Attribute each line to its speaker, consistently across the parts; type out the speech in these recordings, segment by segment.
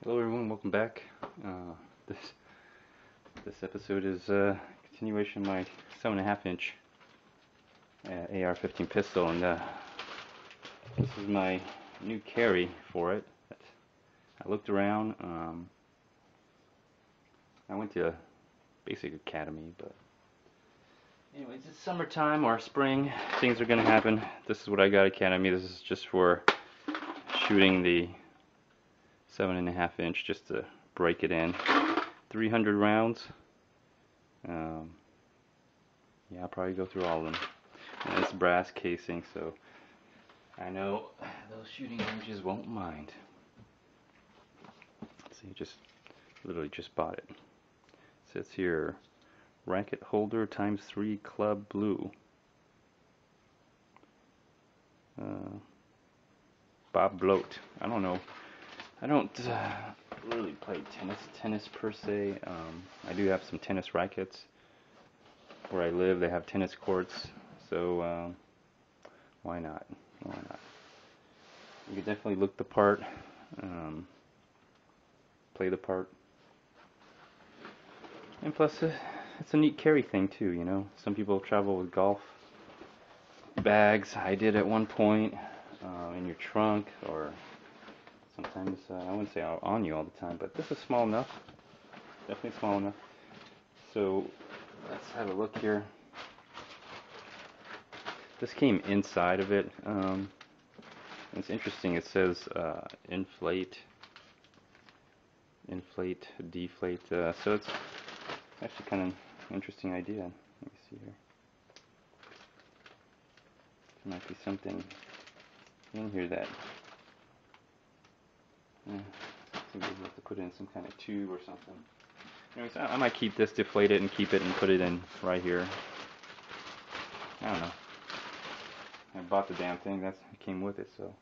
Speaker 1: Hello everyone, welcome back. This this episode is a continuation of my 7.5-inch AR-15 pistol, and this is my new carry for it. I looked around. I went to a basic academy, but anyways, it's summertime or spring. Things are gonna happen. This is what I got at academy. This is just for shooting the 7.5-inch, just to break it in. 300 rounds. Yeah, I'll probably go through all of them. And it's brass casing, so I know those shooting ranges won't mind. So you literally just bought it. It says here, racket holder ×3 club blue. Babolat. I don't know. I don't really play tennis per se. I do have some tennis rackets. Where I live, they have tennis courts, so why not? Why not? You could definitely look the part, play the part, and plus it's a neat carry thing too. You know, some people travel with golf bags. I did at one point, in your trunk, or sometimes I wouldn't say on you all the time, but this is small enough. Definitely small enough. So let's have a look here. This came inside of it. It's interesting. It says inflate, deflate. So it's actually kind of interesting idea. Let me see here. There might be something in here that we have to put in some kind of tube or something. Anyways, I might keep this, deflate it, and keep it and put it in right here. I don't know. I bought the damn thing. It came with it, so.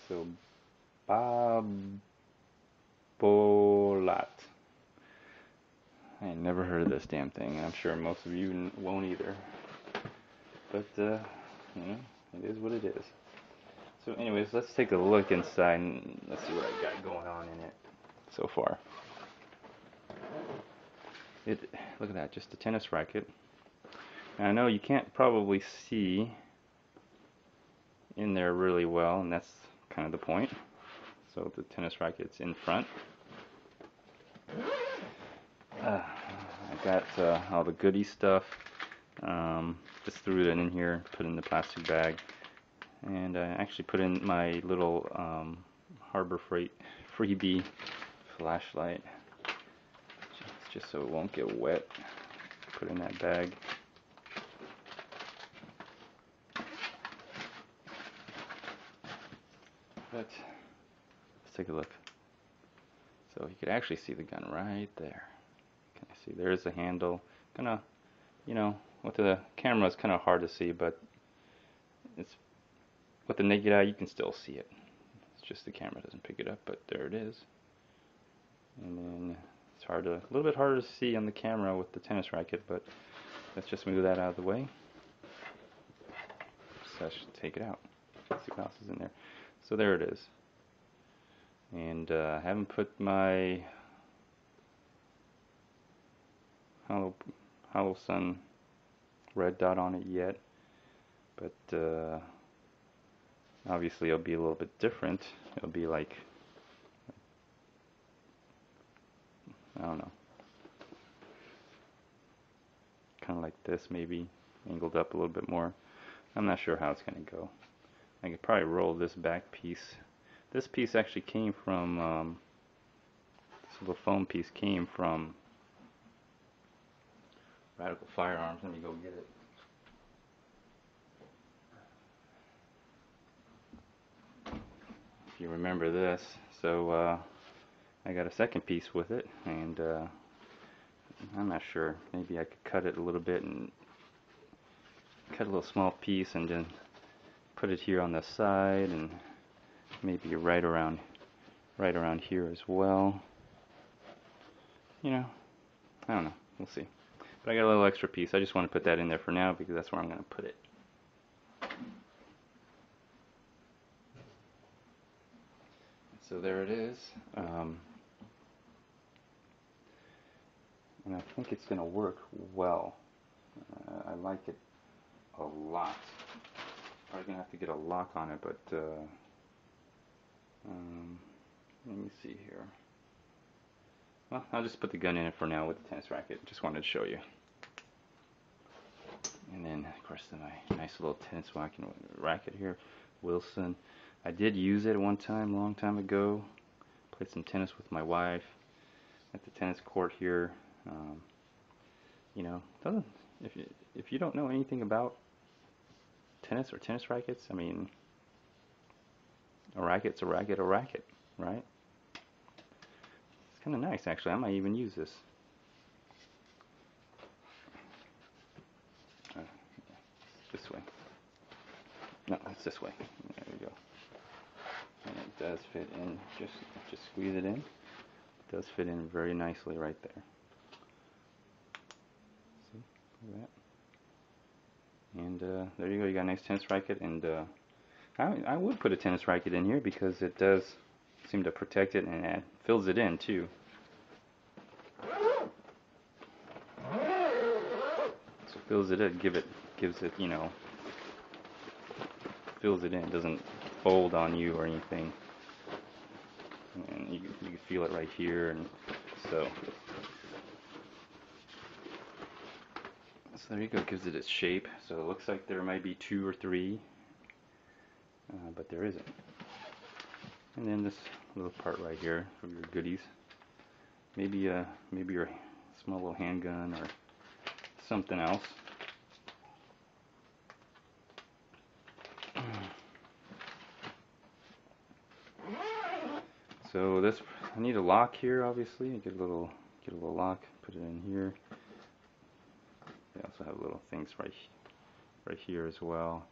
Speaker 1: So, Babolat. I ain't never heard of this damn thing, and I'm sure most of you won't either. But you know, it is what it is. So, anyways, let's take a look inside and let's see what I got going on in it so far. Look at that, just a tennis racket. And I know you can't probably see in there really well, and that's kind of the point. So the tennis racket's in front. I got all the goodie stuff. Just threw it in here, put it in the plastic bag, and I actually put in my little Harbor Freight freebie flashlight, just so it won't get wet. Put in that bag. But let's take a look. So you could actually see the gun right there. Can I see? There's the handle. Kind of, you know, with the camera it's kind of hard to see, but it's with the naked eye you can still see it. It's just the camera doesn't pick it up, but there it is. And then it's a little bit harder to see on the camera with the tennis racket, but let's just move that out of the way. So I should take it out. Let's see what else is in there. So there it is. And I haven't put my Hollow Sun red dot on it yet, but obviously it'll be a little bit different. It'll be like, I don't know, kind of like this, maybe angled up a little bit more. I'm not sure how it's going to go. I could probably roll this back piece. This piece actually came from, this little foam piece came from Radical Firearms. Let me go get it. If you remember this. So I got a second piece with it, and I'm not sure. Maybe I could cut it a little bit and cut a little small piece and then put it here on the side, and maybe right around here as well. You know, I don't know. We'll see. But I got a little extra piece. I just want to put that in there for now because that's where I'm going to put it. Let's So there it is. And I think it's going to work well. I like it a lot. Probably going to have to get a lock on it, but let me see here. Well, I'll just put the gun in it for now with the tennis racket. Just wanted to show you. And then, of course, my nice little tennis racket here, Wilson. I did use it one time, a long time ago. Played some tennis with my wife at the tennis court here. You know, if you don't know anything about tennis or tennis rackets, I mean, a racket's a racket, right? It's kind of nice, actually. I might even use this. This way. No, it's this way. There we go. And it does fit in. Just squeeze it in. It does fit in very nicely right there. See? Look at that. And there you go. You got a nice tennis racket. And I would put a tennis racket in here because it does seem to protect it and it fills it in too. So fills it in, gives it, you know, fills it in. It doesn't fold on you or anything. And you can feel it right here, and so there you go. It gives it its shape. So it looks like there might be 2 or 3, but there isn't. And then this little part right here for your goodies. Maybe your small little handgun or something else. So this, I need a lock here, obviously. Get a little lock, put it in here. They also have little things right here as well.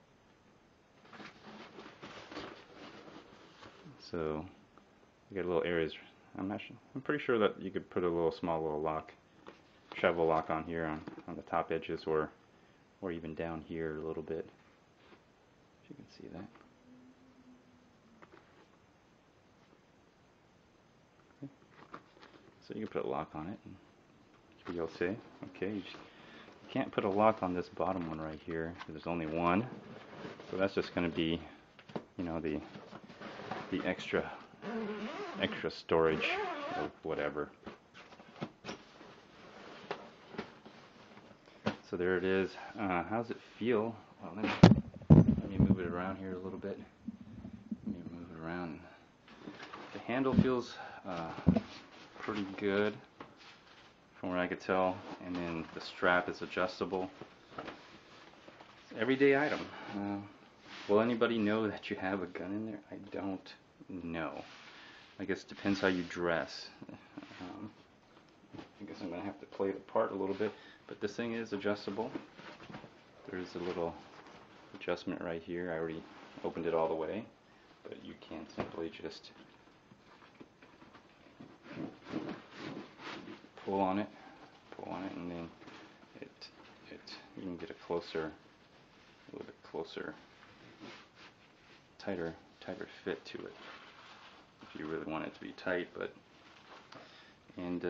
Speaker 1: So you got little areas. I'm pretty sure that you could put a small little lock, travel lock on here on the top edges, or even down here a little bit. If you can see that. Okay. So you can put a lock on it. And you'll see. Okay. You can't put a lock on this bottom one right here. There's only one. So that's just going to be, you know, the extra storage of whatever. So there it is. How does it feel? Well, let me move it around here a little bit. Let me move it around. The handle feels pretty good from what I could tell, and then the strap is adjustable. It's an everyday item. Will anybody know that you have a gun in there? I don't know. I guess it depends how you dress. I guess I'm going to have to play it apart a little bit, but this thing is adjustable. There's a little adjustment right here. I already opened it all the way, but you can simply just pull on it, and then you can get a little bit closer, tighter fit to it if you really want it to be tight. And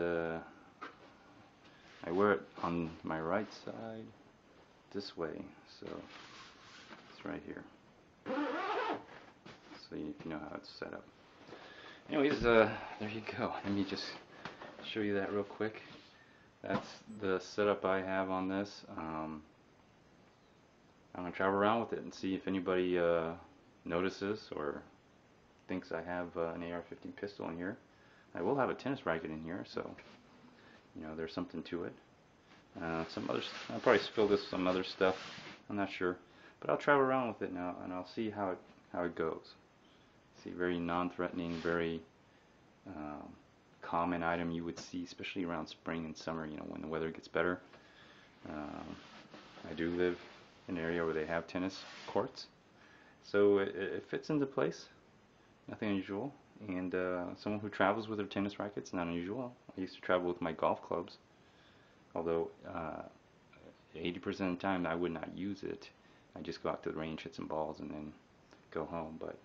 Speaker 1: I wear it on my right side this way, so it's right here, so you know how it's set up. Anyways, there you go. Let me just show you that real quick. That's the setup I have on this. I'm going to travel around with it and see if anybody notices or thinks I have an AR-15 pistol in here. I will have a tennis racket in here, so you know there's something to it. I'll probably spill this some other stuff. I'm not sure, but I'll travel around with it now and I'll see how it goes. See, very non-threatening, very common item you would see, especially around spring and summer. You know, when the weather gets better. I do live in an area where they have tennis courts, so it fits into place. Nothing unusual. And someone who travels with their tennis rackets, not unusual. I used to travel with my golf clubs, although 80% of the time I would not use it. I just go out to the range, hit some balls, and then go home. But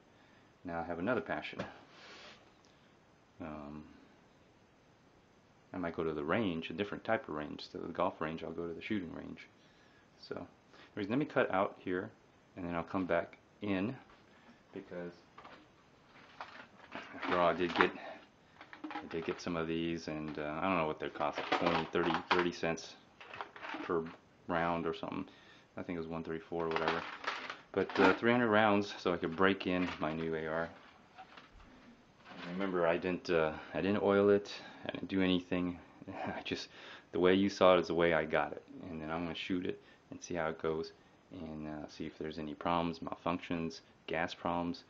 Speaker 1: now I have another passion. might go to the range, a different type of range. So the golf range, I'll go to the shooting range. So, anyways, let me cut out here, and then I'll come back in, because after all, I did get some of these, and I don't know what they cost, like 20, 30 cents per round or something. I think it was 134 or whatever. But 300 rounds, so I could break in my new AR. And remember, I didn't oil it. I didn't do anything. I just, the way you saw it is the way I got it. And then I'm going to shoot it and see how it goes, and see if there's any problems, malfunctions, gas problems,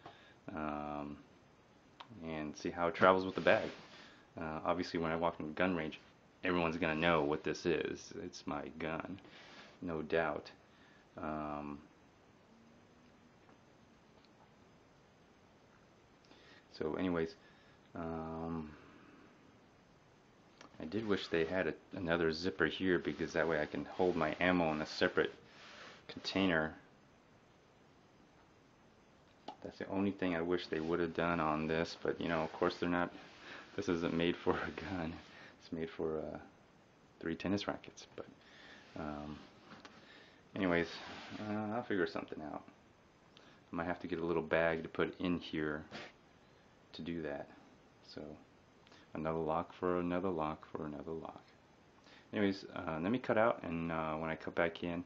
Speaker 1: and see how it travels with the bag. Obviously, when I walk in the gun range, everyone's going to know what this is. It's my gun, no doubt. So anyways, I did wish they had another zipper here, because that way I can hold my ammo in a separate container. That's the only thing I wish they would have done on this, but you know, of course they're not. This isn't made for a gun. It's made for 3 tennis rackets. But anyways, I'll figure something out. I might have to get a little bag to put in here to do that. So another lock for another lock for another lock. Anyways, let me cut out, and when I cut back in,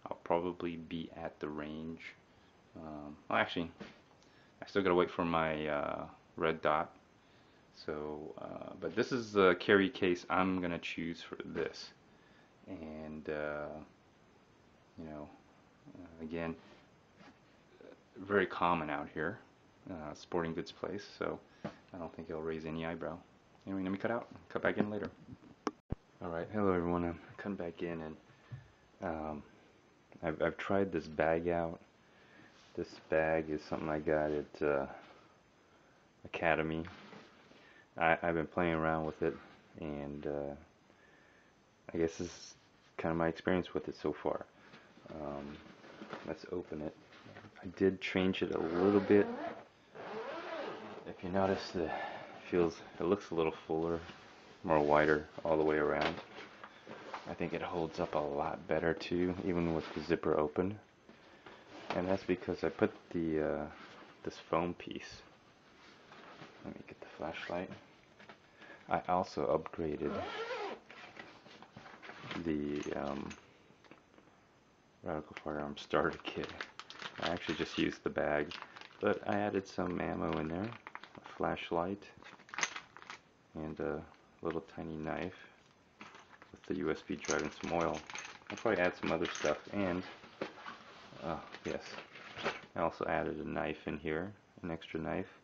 Speaker 1: I'll probably be at the range. Well, actually, I still gotta wait for my red dot. So, but this is the carry case I'm gonna choose for this, and you know, again, very common out here, sporting goods place. So I don't think it'll raise any eyebrow. Anyway, let me cut out. Cut back in later. All right, hello everyone. I'm coming back in, and I've tried this bag out. This bag is something I got at Academy. I've been playing around with it, and I guess this is kind of my experience with it so far. Let's open it. I did change it a little bit. If you notice, it looks a little fuller, more wider all the way around. I think it holds up a lot better too, even with the zipper open. And that's because I put this foam piece. Let me get the flashlight. I also upgraded the Radical Firearms starter kit. I actually just used the bag, but I added some ammo in there, a flashlight, and a little tiny knife with the USB drive and some oil. I'll probably add some other stuff, and yes, I also added a knife in here, an extra knife.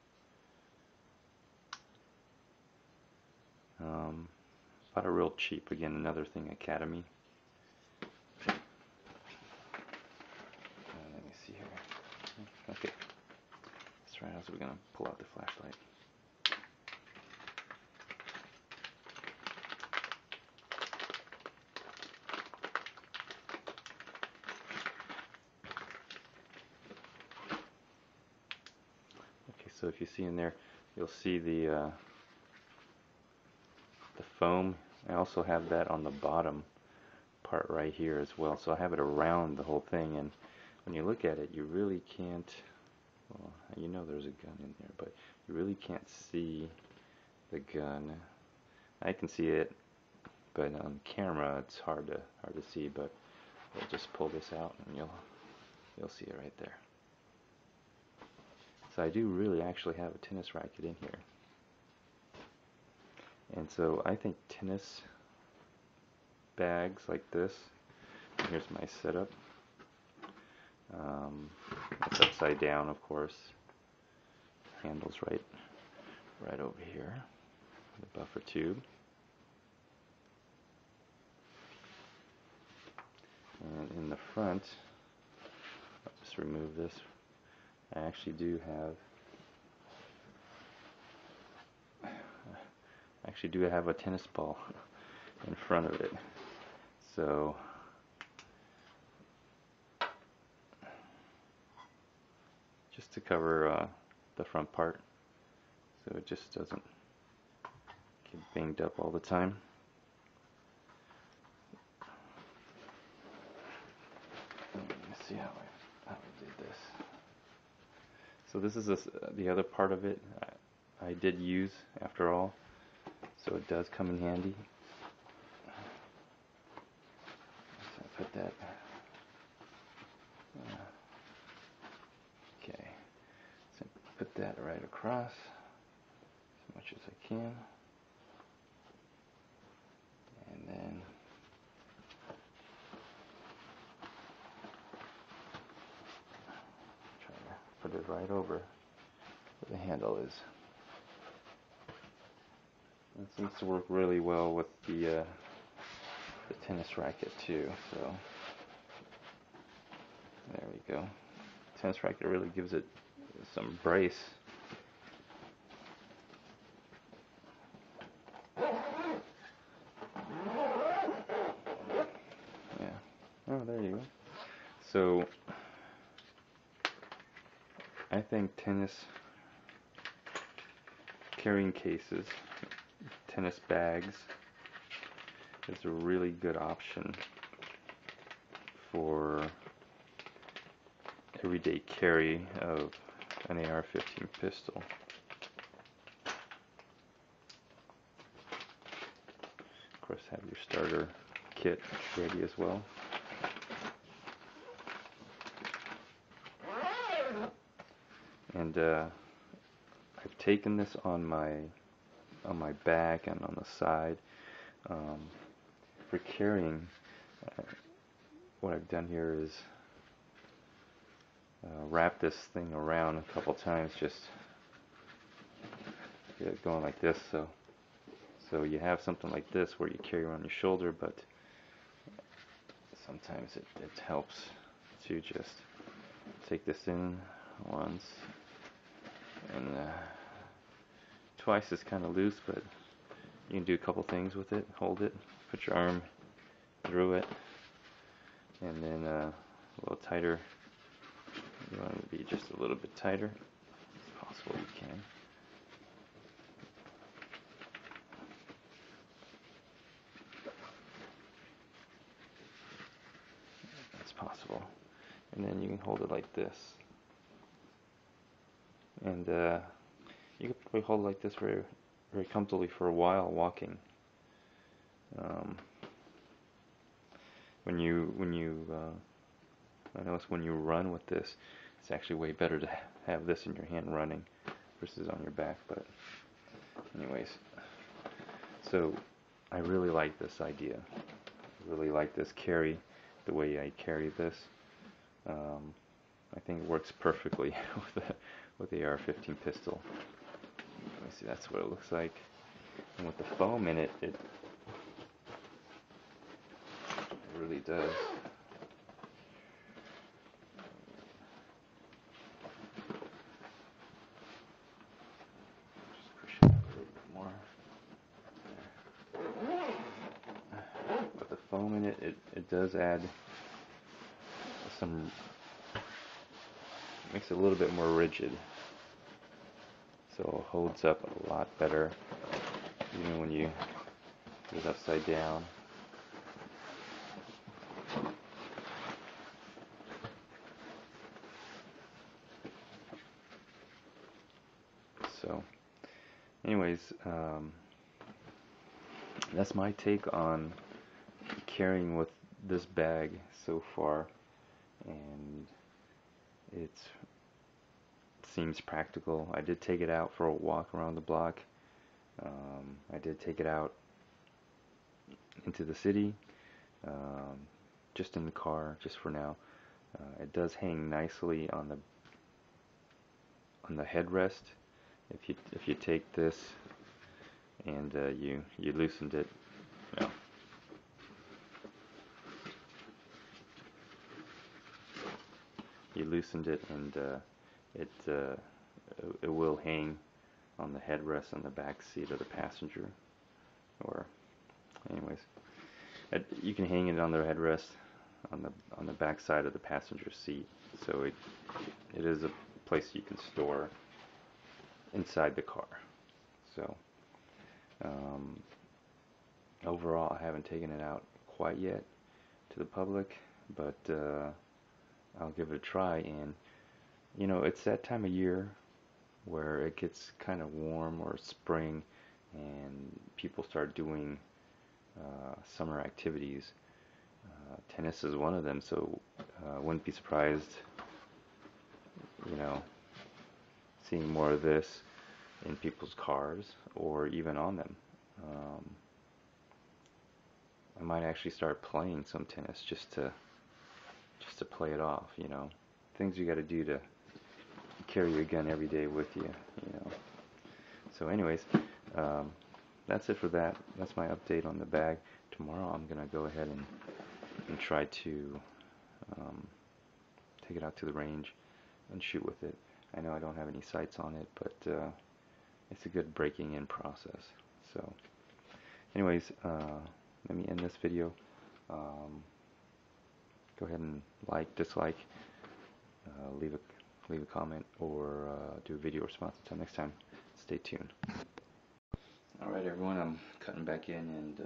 Speaker 1: Bought it real cheap. Again, another thing, Academy. Let me see here. Okay, that's right. So we're gonna pull out the flashlight. Okay, so if you see in there, you'll see the foam. I also have that on the bottom part right here as well, so I have it around the whole thing, and when you look at it, you really can't, well, you know there's a gun in there, but you really can't see the gun. I can see it, but on camera it's hard to see, but we'll just pull this out and you'll see it right there. So I do really actually have a tennis racket in here. And so I think tennis bags like this, here's my setup. It's upside down, of course. Handles right over here. The buffer tube. And in the front, I'll just remove this. I actually do have a tennis ball in front of it. So just to cover the front part, so it just doesn't get banged up all the time. see how I did this. So this is the other part of it I did use after all, so it does come in handy. So I put that. Okay, so put that right across as much as I can, and then try to put it right over where the handle is. It seems to work really well with the tennis racket too. So there we go. Tennis racket really gives it some brace. Yeah. Oh, there you go. So I think tennis carrying cases, tennis bags, is a really good option for everyday carry of an AR-15 pistol. Of course, have your starter kit ready as well. And I've taken this on my back and on the side for carrying. What I've done here is wrap this thing around a couple times, just get it going like this, so you have something like this where you carry around your shoulder, but sometimes it helps to just take this in once, and twice is kind of loose, but you can do a couple things with it. Hold it, put your arm through it, and then a little tighter. You want it to be just a little bit tighter. It's possible you can. That's possible. And then you can hold it like this. And you can probably hold it like this very, very comfortably for a while walking. I notice when you run with this, it's actually way better to have this in your hand running versus on your back. But anyways, so I really like this idea. I really like this carry, the way I carry this. I think it works perfectly with the AR-15 pistol. Let me see, that's what it looks like. And with the foam in it, it really does. Just push it up a little bit more. There. With the foam in it, it does add some, makes it a little bit more rigid. So it holds up a lot better, even when you put it upside down. So, anyways, that's my take on carrying with this bag so far, and it seems practical. I did take it out for a walk around the block. I did take it out into the city, just in the car, just for now. It does hang nicely on the headrest. If you take this and you loosened it, you know, and it will hang on the headrest on the back seat of the passenger. Or, anyways, you can hang it on the headrest on the back side of the passenger seat. So it is a place you can store inside the car. So overall, I haven't taken it out quite yet to the public, but I'll give it a try. And you know, it's that time of year where it gets kind of warm, or spring, and people start doing summer activities. Tennis is one of them, so wouldn't be surprised, you know, seeing more of this in people's cars or even on them. Um, I might actually start playing some tennis just to play it off, you know. Things you got to do to carry your gun every day with you, you know. So anyways, um, that's it for that. That's my update on the bag. Tomorrow I'm gonna go ahead and try to um, take it out to the range and shoot with it. I know I don't have any sights on it, but it's a good breaking in process. So anyways, let me end this video. Go ahead and like, dislike, leave a comment, or do a video response. Until next time, stay tuned. Alright everyone, I'm cutting back in, and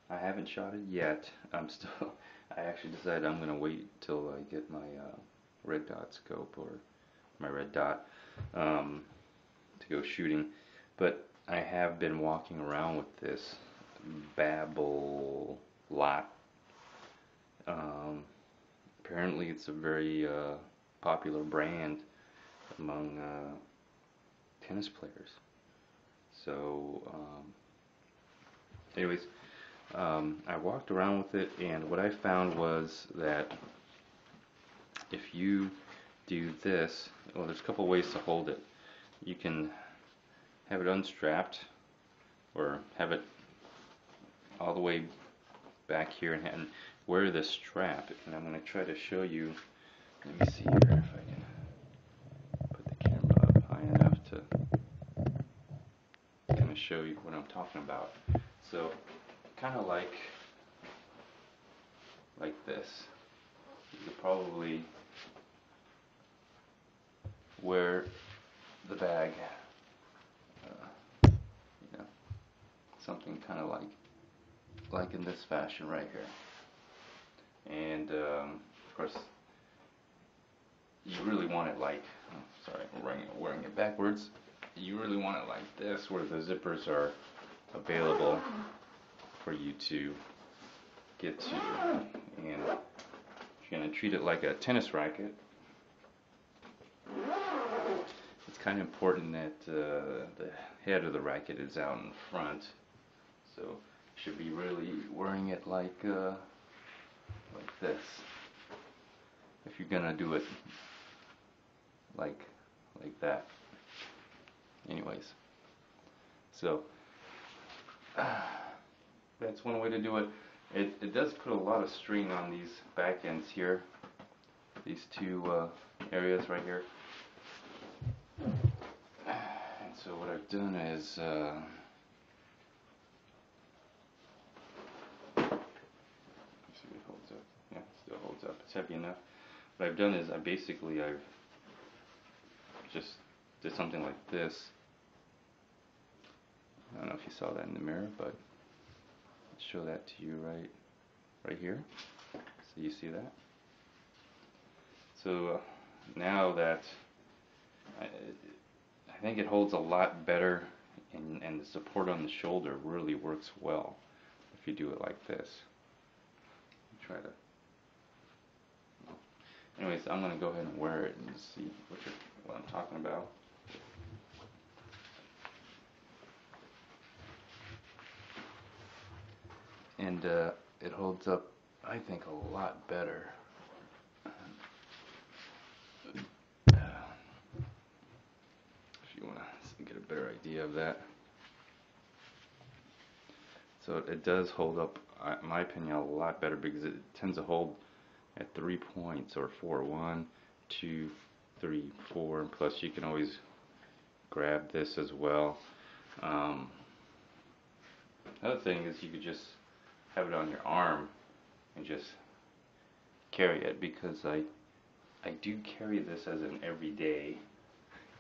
Speaker 1: I haven't shot it yet. I actually decided I'm going to wait till I get my red dot scope, or my red dot, to go shooting. But I have been walking around with this Babolat. Apparently it's a very popular brand among tennis players. So anyways, I walked around with it, and what I found was that if you do this, well, there's a couple ways to hold it. You can have it unstrapped, or have it all the way back here and wear this strap. And I'm going to try to show you. Let me see here if I can put the camera up high enough to kind of show you what I'm talking about. So kind of like this. You could probably wear the bag, you know, something kind of like in this fashion right here. And of course, you really want it like, oh, sorry, I'm wearing it backwards. You really want it like this, where the zippers are available for you to get to. And you're going to treat it like a tennis racket. It's kind of important that the head of the racket is out in front, so you should be really wearing it like this. If you're gonna do it like that. Anyways, so that's one way to do it. It does put a lot of strain on these back ends here, these two areas right here. And so what I've done is, see if it holds up. Yeah, it still holds up. It's heavy enough. What I've done is I've just did something like this. I don't know if you saw that in the mirror, but I'll show that to you right here. So you see that? So now that I think it holds a lot better, and the support on the shoulder really works well if you do it like this. Try to. Anyways, I'm going to go ahead and wear it and see what I'm talking about. And it holds up, I think, a lot better. If you want to get a better idea of that. So it does hold up, in my opinion, a lot better, because it tends to hold at 3 points, or 4, 1, 2, 3, 4, and plus you can always grab this as well. Another thing is you could just have it on your arm and just carry it, because I do carry this as an everyday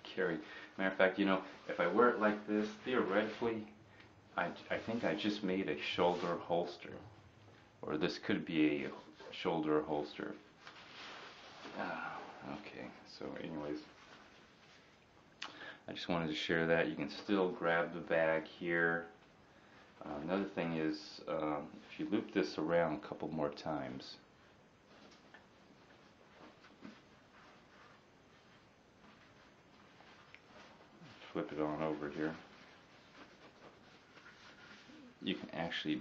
Speaker 1: carry. Matter of fact, you know, if I wear it like this, theoretically, I think I just made a shoulder holster, or this could be a shoulder holster. Okay, so anyways, I just wanted to share that. You can still grab the bag here. Another thing is, if you loop this around a couple more times, flip it on over here, you can actually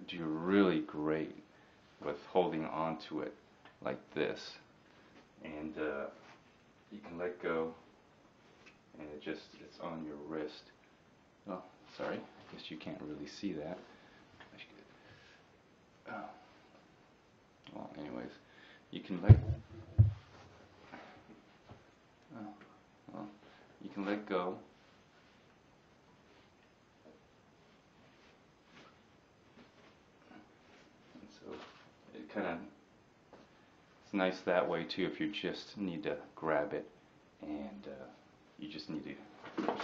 Speaker 1: do really great with holding on to it like this, and you can let go, and it's on your wrist. Oh, sorry, I guess you can't really see that. Oh. Well, anyways, you can let go. And so it's nice that way too if you just need to grab it and you just need to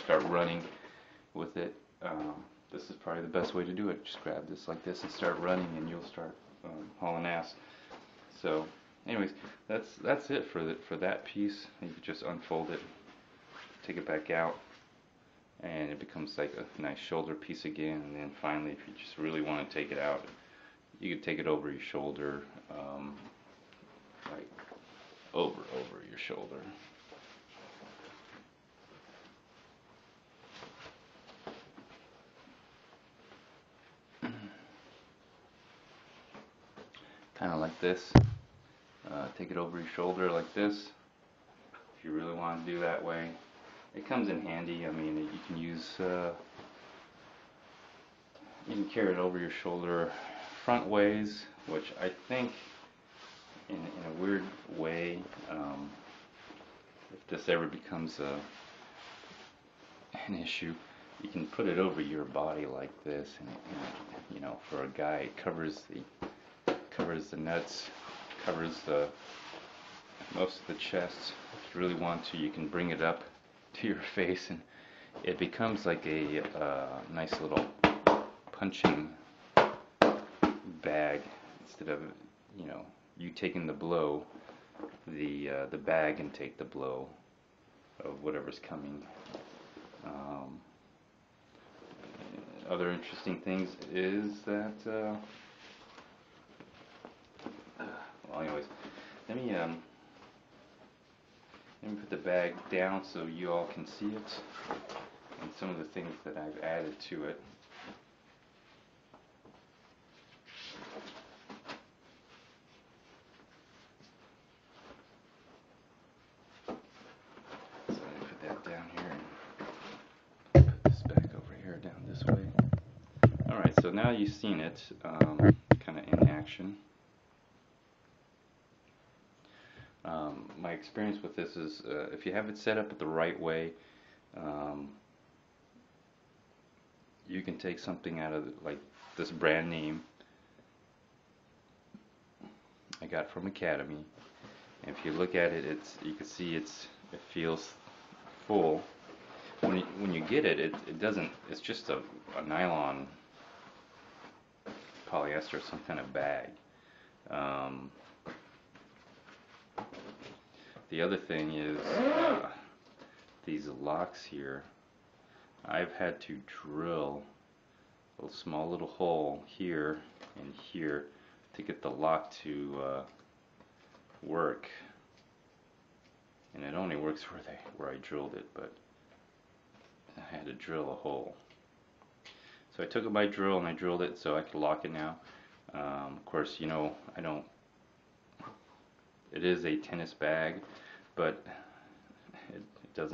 Speaker 1: start running with it. This is probably the best way to do it. Just grab this like this and start running, and you'll start hauling ass. So, anyways, that's it for that piece. You can just unfold it, take it back out, and it becomes like a nice shoulder piece again. And then finally, if you just really want to take it out, you can take it over your shoulder, like over your shoulder. Kind of like this. Take it over your shoulder like this. If you really want to do that way, it comes in handy. I mean, you can use, you can carry it over your shoulder front ways, which I think, in a weird way, if this ever becomes an issue, you can put it over your body like this, and you know, for a guy, it covers the nuts, covers the most of the chest. If you really want to, you can bring it up to your face, and it becomes like a nice little punching bag. Instead of, you know, you taking the blow, the bag can take the blow of whatever's coming. Other interesting things is that well, anyways, let me put the bag down so you all can see it and some of the things that I've added to it. So let me put that down here and put this back over here down this way. Alright, so now you've seen it kind of in action. My experience with this is if you have it set up the right way, you can take something out of like this brand name I got from Academy, and if you look at it, you can see it feels full. When you get it, it doesn't. It's just a nylon, polyester, some kind of bag. The other thing is these locks here. I've had to drill a small little hole here and here to get the lock to work, and it only works where I drilled it, but I had to drill a hole. So I took my drill and I drilled it so I could lock it now. Of course, you know, it is a tennis bag, but it does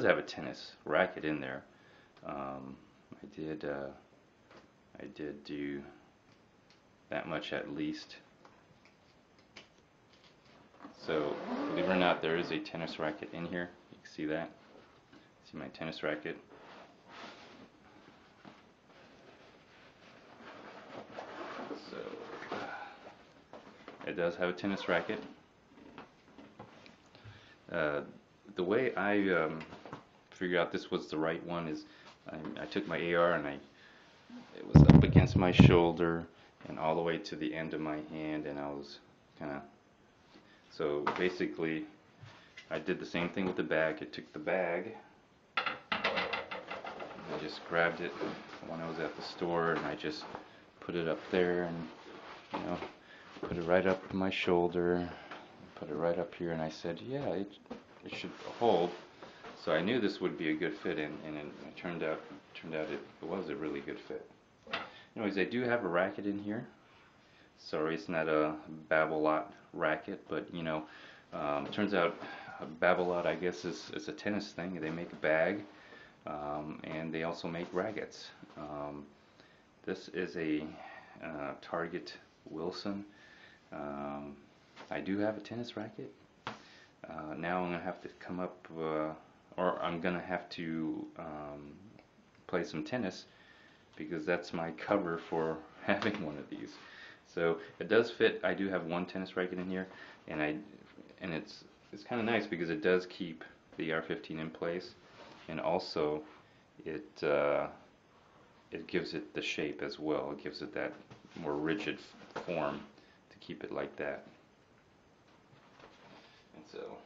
Speaker 1: have a tennis racket in there. I did do that much at least. So believe it or not, there is a tennis racket in here. You can see that. See my tennis racket. So it does have a tennis racket. The way I figured out this was the right one is I took my AR and it was up against my shoulder and all the way to the end of my hand, and I was kind of So basically, I did the same thing with the bag. I took the bag, I just grabbed it when I was at the store, and I just put it up there, and you know, put it right up my shoulder, put it right up here, and I said, yeah, it should hold. So I knew this would be a good fit, and it turned out it was a really good fit. Anyways, I do have a racket in here. Sorry, it's not a Babolat racket, but you know, turns out Babolat, I guess, is a tennis thing. They make a bag, and they also make rackets. This is a Target Wilson. I do have a tennis racket. Now I'm gonna have to come up, or I'm gonna have to play some tennis, because that's my cover for having one of these. So it does fit. I do have one tennis racket in here, and it's kind of nice because it does keep the AR-15 in place, and also it gives it the shape as well. It gives it that more rigid form to keep it like that. And so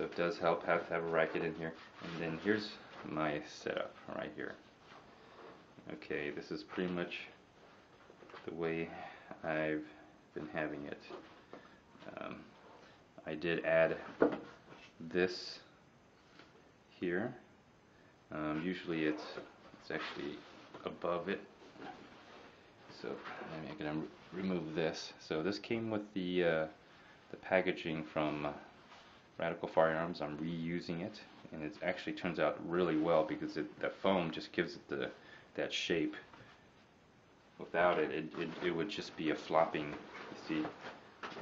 Speaker 1: it does help have to have a racket in here. And then here's my setup right here. Okay, this is pretty much the way I've been having it. I did add this here. Usually it's actually above it. So I'm gonna remove this. So this came with the packaging from Radical Firearms. I'm reusing it, and it actually turns out really well because the foam just gives it that shape. Without it, it would just be a flopping, you see,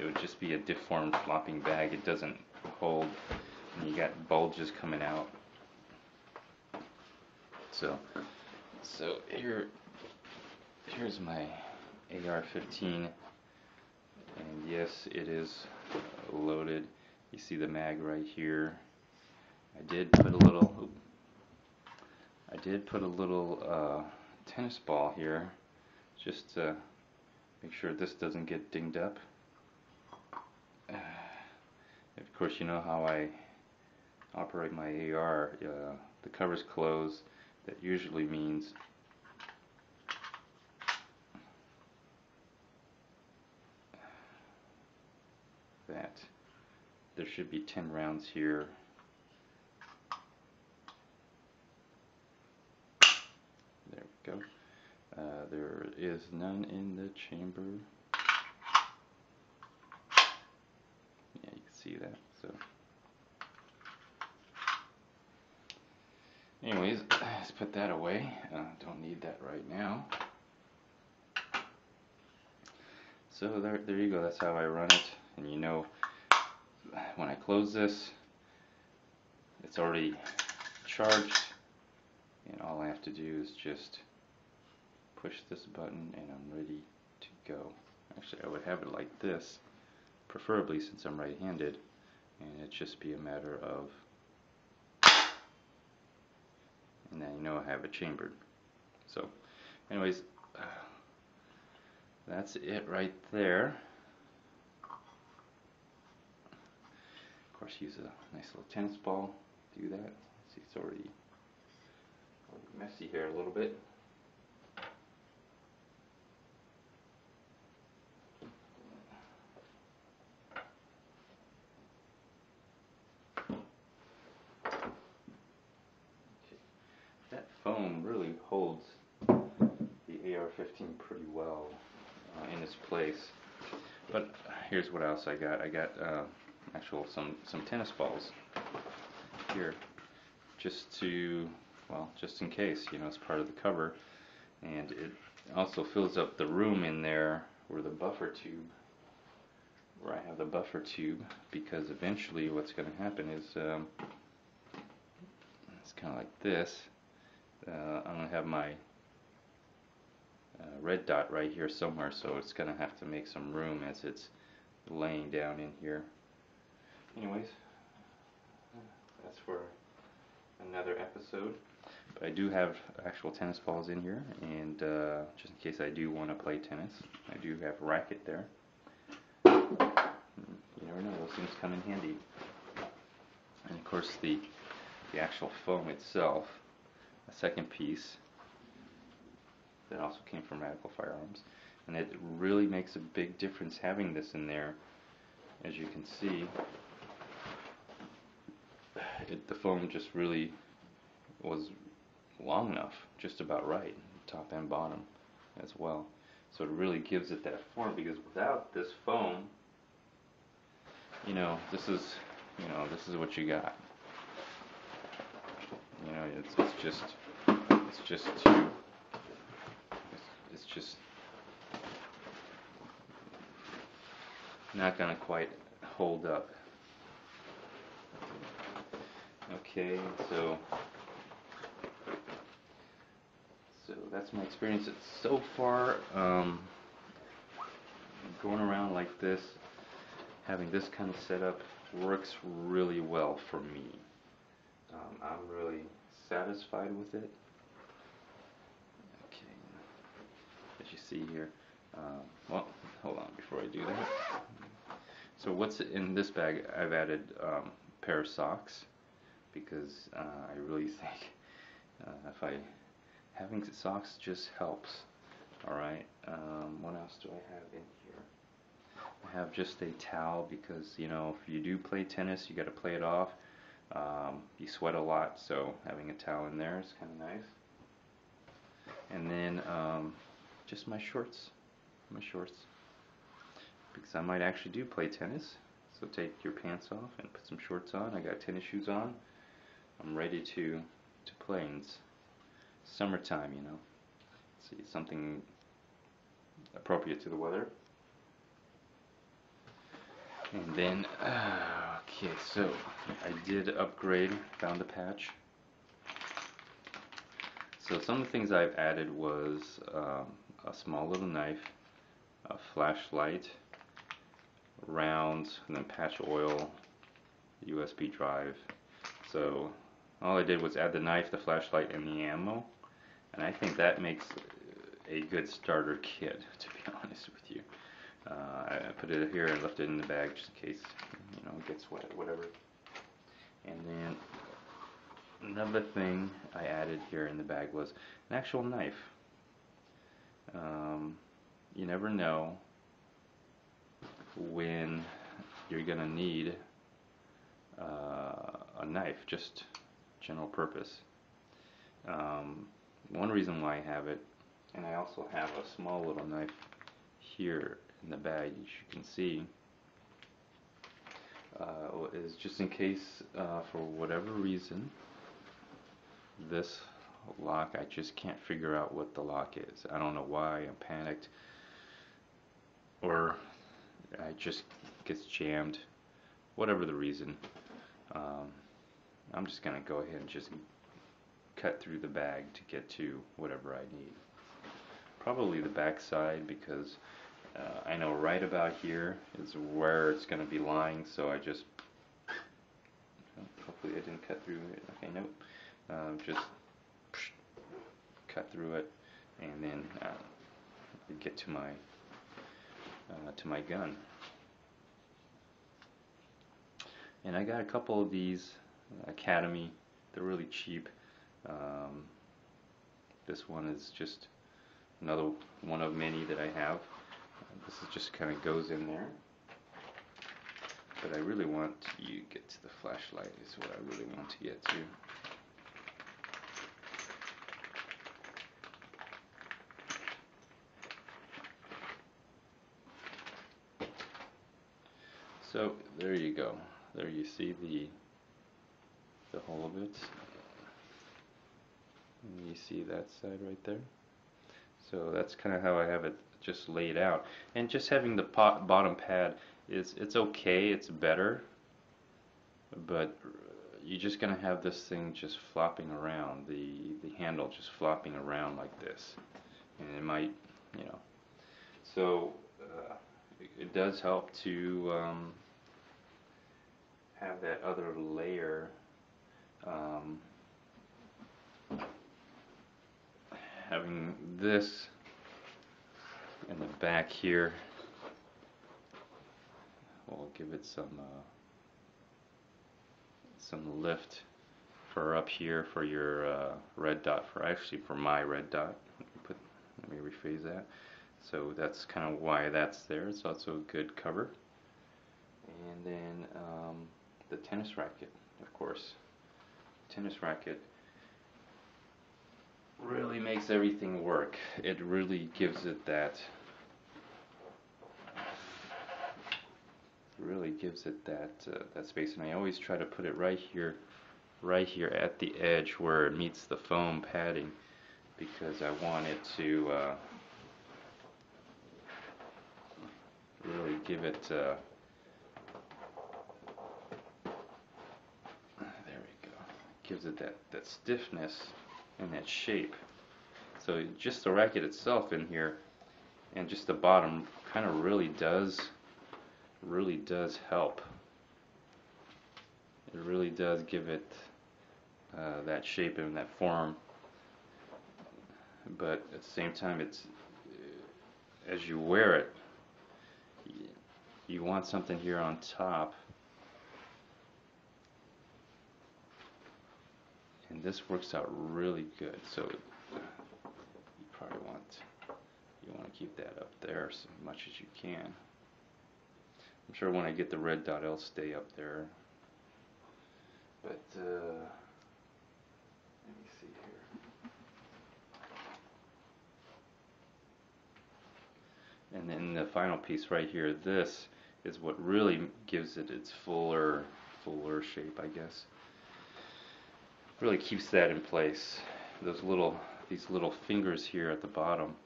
Speaker 1: it would just be a deformed flopping bag. It doesn't hold, and you got bulges coming out. So here's my AR-15, and yes, it is loaded. You see the mag right here. I did put a little tennis ball here, just to make sure this doesn't get dinged up. Of course, you know how I operate my AR. The cover's closed. That usually means that there should be 10 rounds here. There we go. There is none in the chamber. Yeah, you can see that. So, anyways, let's put that away. Don't need that right now. So there you go. That's how I run it. And you know, when I close this, it's already charged, and all I have to do is just push this button, and I'm ready to go. Actually, I would have it like this, preferably since I'm right-handed, and it'd just be a matter of, and then you know I have it chambered. So anyways, that's it right there. Of course, use a nice little tennis ball to do that. See, it's already messy here a little bit. That foam really holds the AR-15 pretty well in its place. But here's what else I got. I got some tennis balls here, just in case, you know, it's part of the cover, and it also fills up the room in there where I have the buffer tube, because eventually what's going to happen is it's kind of like this. I'm going to have my red dot right here somewhere, so it's going to have to make some room as it's laying down in here. Anyways, that's for another episode. But I do have actual tennis balls in here, and just in case I do want to play tennis, I do have a racket there. never know, those things come in handy. And of course the actual foam itself, a second piece that also came from Radical Firearms, and it really makes a big difference having this in there. As you can see, the foam just really was long enough, just about right, top and bottom as well. So it really gives it that form, because without this foam, this is what you got. It's just not gonna quite hold up. Okay, so that's my experience so far. Going around like this, having this kind of setup works really well for me. I'm really satisfied with it. Okay, as you see here, well, hold on before I do that. So what's in this bag? I've added a pair of socks, because I really think having socks just helps. Alright, what else do I have in here? I have just a towel, because if you do play tennis, you got to play it off. You sweat a lot, so having a towel in there is kind of nice. And then just my shorts, because I might actually do play tennis. So take your pants off and put some shorts on. I got tennis shoes on. I'm ready to play. And it's summertime, See, something appropriate to the weather. And then, okay, so I did upgrade, found a patch. So some of the things I've added was a small little knife, a flashlight, rounds, and then patch oil, USB drive. So all I did was add the knife, the flashlight, and the ammo, and I think that makes a good starter kit, to be honest with you. I put it here and left it in the bag just in case it gets wet, whatever. And then another thing I added here in the bag was an actual knife. You never know when you're gonna need a knife, just general purpose. One reason why I have it, and I also have a small little knife here in the bag, as you can see, is just in case, for whatever reason, this lock, I just can't figure out what the lock is. I don't know why. I'm panicked, or I just gets jammed, whatever the reason. I'm just gonna go ahead and just cut through the bag to get to whatever I need. Probably the back side, because I know right about here is where it's going to be lying, so I just, hopefully I didn't cut through it. Okay, nope. Just cut through it, and then get to my gun. And I got a couple of these Academy. They're really cheap. This one is just another one of many that I have. This is just kind of goes in there. But I really want to get to the flashlight, is what I really want to get to. So there you go. There you see the whole of it. And you see that side right there. So that's kind of how I have it just laid out. And just having the bottom pad it's okay, it's better, but you're just gonna have this thing just flopping around, the handle just flopping around like this, and it might, so it does help to have that other layer. Having this in the back here will give it some lift for up here for your red dot, for my red dot. Let me rephrase that. So that's kind of why that's there. It's also a good cover. And then the tennis racket, of course. Tennis racket really makes everything work. It really gives it that that space, and I always try to put it right here at the edge where it meets the foam padding, because I want it to really give it there we go, gives it that stiffness and that shape. So just the racket itself in here and just the bottom kind of really does help. It really does give it that shape and that form, but at the same time, it's as you wear it, you want something here on top, and this works out really good. So you probably want to keep that up there as much as you can. I'm sure when I get the red dot, it'll stay up there. But let me see here. And then the final piece right here, this is what really gives it its fuller shape, I guess. Really keeps that in place. These little fingers here at the bottom,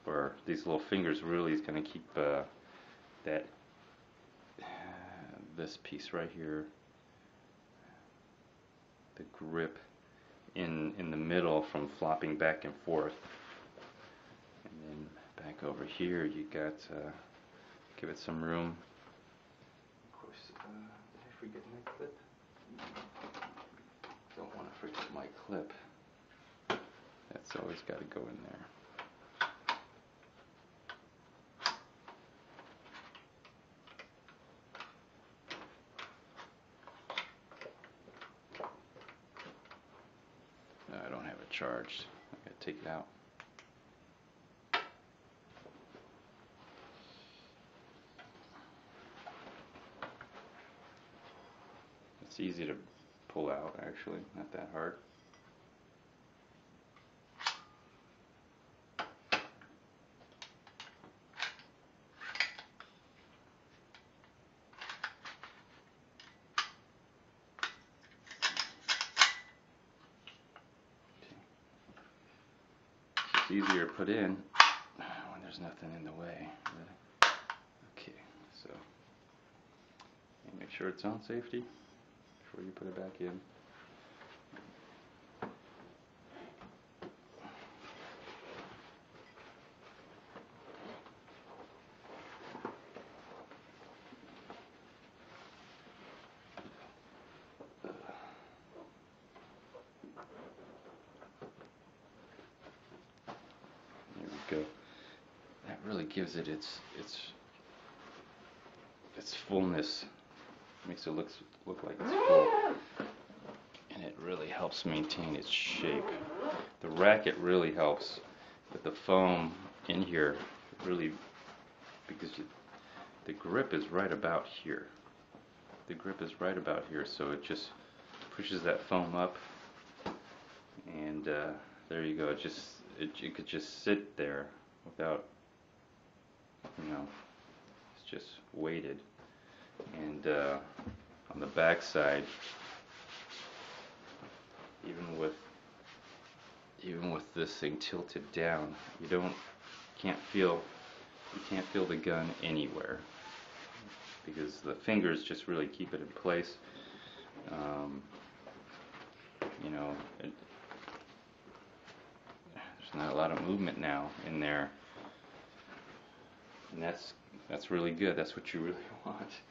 Speaker 1: or these little fingers, really is going to keep this piece right here, the grip in the middle from flopping back and forth. And then back over here, you got give it some room. Of course, did I forget my clip? Don't want to forget my clip. That's always got to go in there. No, I don't have it charged. I got to take it out. It's easy to pull out, actually, not that hard. It's easier to put in when there's nothing in the way. Okay, so make sure it's on safety before you put it back in. There we go. That really gives it its fullness. Makes it look like it's full, and it really helps maintain its shape. The racket really helps, but the foam in here really, because the grip is right about here. The grip is right about here, so it just pushes that foam up, and there you go. It could just sit there without, it's just weighted. And on the back side, even with this thing tilted down, you can't feel the gun anywhere, because the fingers just really keep it in place. There's not a lot of movement now in there, and that's really good. That's what you really want.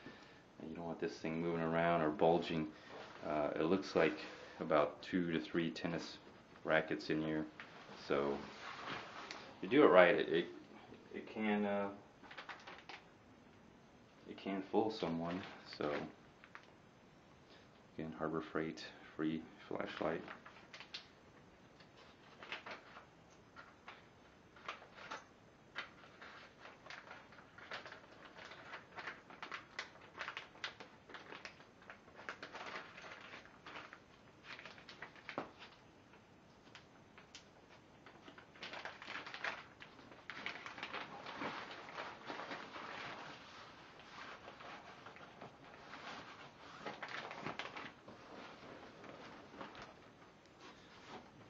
Speaker 1: You don't want this thing moving around or bulging. It looks like about 2 to 3 tennis rackets in here. So if you do it right, it can it can fool someone. So again, Harbor Freight free flashlight.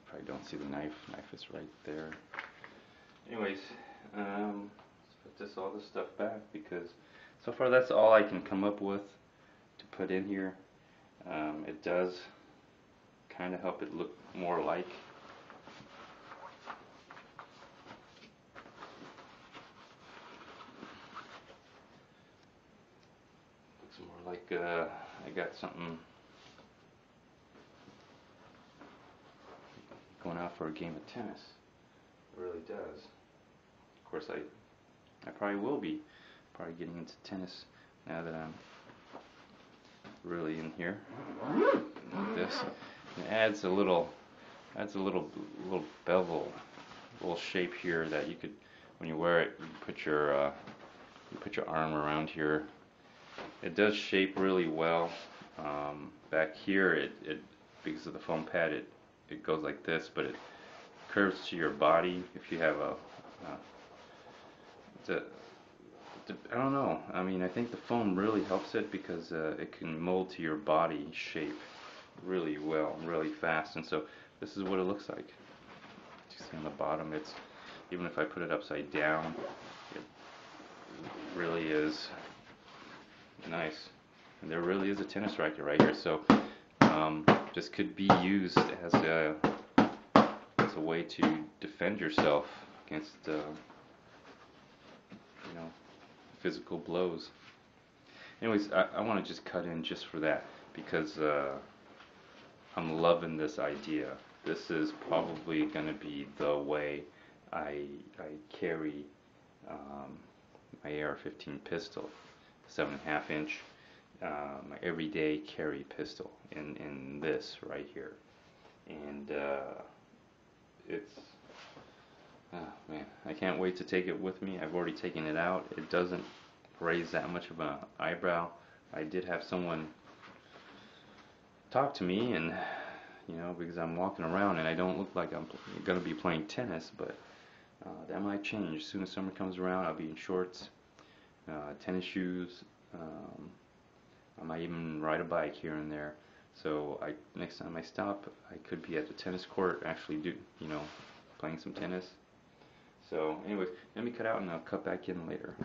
Speaker 1: Probably don't see the knife. Knife is right there. Anyways, let's put all this stuff back because so far that's all I can come up with to put in here. It does kind of help it look more like I got something going out for a game of tennis. It really does. Of course, I probably will be getting into tennis now that I'm really in here. Like this, it adds a little bevel, little shape here that you could, when you wear it, you put your arm around here. It does shape really well. Back here, it because of the foam pad, it goes like this, but it curves to your body. If you have I don't know. I mean, I think the foam really helps it because it can mold to your body shape really well, really fast. And so this is what it looks like. You see on the bottom, it's even if I put it upside down, it really is nice. And there really is a tennis racket right here. So this could be used as a way to defend yourself against physical blows. Anyways, I want to just cut in just for that because I'm loving this idea. This is probably going to be the way I carry my AR-15 pistol, 7.5 inch, my everyday carry pistol in this right here. And it's man, I can't wait to take it with me. I've already taken it out. It doesn't raise that much of an eyebrow. I did have someone talk to me, and because I'm walking around and I don't look like I'm going to be playing tennis, but that might change. As soon as summer comes around, I'll be in shorts, tennis shoes. I might even ride a bike here and there. So next time I stop, I could be at the tennis court, actually playing some tennis. So anyways, let me cut out and I'll cut back in later.